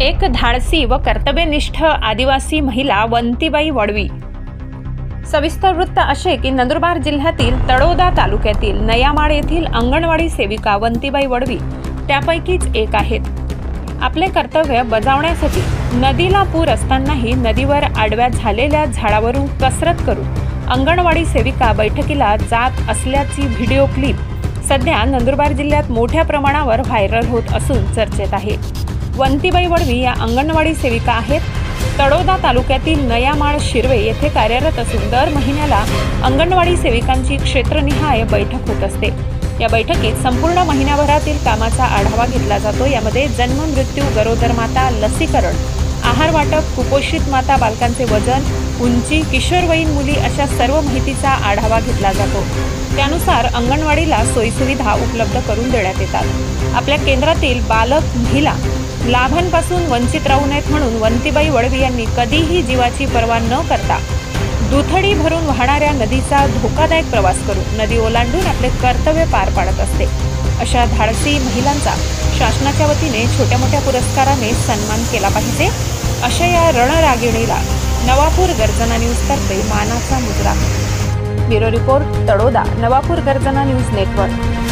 एक धाडसी व कर्तव्यनिष्ठ आदिवासी महिला वंतीबाई वडवी। सविस्तर वृत्त असे की नंदुरबार जिल्ह्यातील तळोदा तालुक्यातील नयामाळ येथील अंगणवाडी सेविका वंतीबाई वडवी त्यापैकीच एक आहेत। आपले कर्तव्य बजावण्यासाठी नदीला पूर असतानाही नदीवर आडव्या झालेल्या झाडावरून कसरत करून अंगणवाडी सेविका बैठकीला जात असल्याची व्हिडिओ क्लिप सध्या नंदुरबार जिल्ह्यात मोठ्या प्रमाणावर व्हायरल होत असून चर्चेत आहे। वंतीबाई वडवी या अंगणवाडी सेविका आहेत। तळोदा तालुक्यातील नयामाळ शिरवे येथे कार्यरत असून दर महिन्याला अंगणवाडी सेविकांची क्षेत्रनिहाय बैठक होत असते। या बैठकीत संपूर्ण महिन्याभरातील कामाचा आढावा घेतला जातो। यामध्ये जन्म, मृत्यू, गरोदर माता, लसीकरण, आहार वाटप, कुपोषित माता बालकांचे वजन, उंची, किशोरवयीन मुली अशा सर्व माहितीचा आढावा घेतला जातो। त्यानुसार अंगणवाडीला सोयीसुविधा उपलब्ध करून देण्यात येतात। आपल्या केंद्रातील बालक, महिला लाभांपासून वंचित राहू नयेत म्हणून वंतीबाई वडवी यांनी कधीही जीवाची पर्वा न करता दुथडी भरून वाहणाऱ्या नदीचा धोकादायक प्रवास करून नदी ओलांडून आपले कर्तव्य पार पाडत असते। अशा धाडसी महिलांचा शासनाच्या वतीने छोट्या मोठ्या पुरस्काराने सन्मान केला पाहिजे, अशा या रणरागिणीला नवापूर गर्जना न्यूज तर्फे मानाचा मुजरा। ब्युरो रिपोर्ट, तळोदा, नवापूर गर्जना न्यूज नेटवर्क।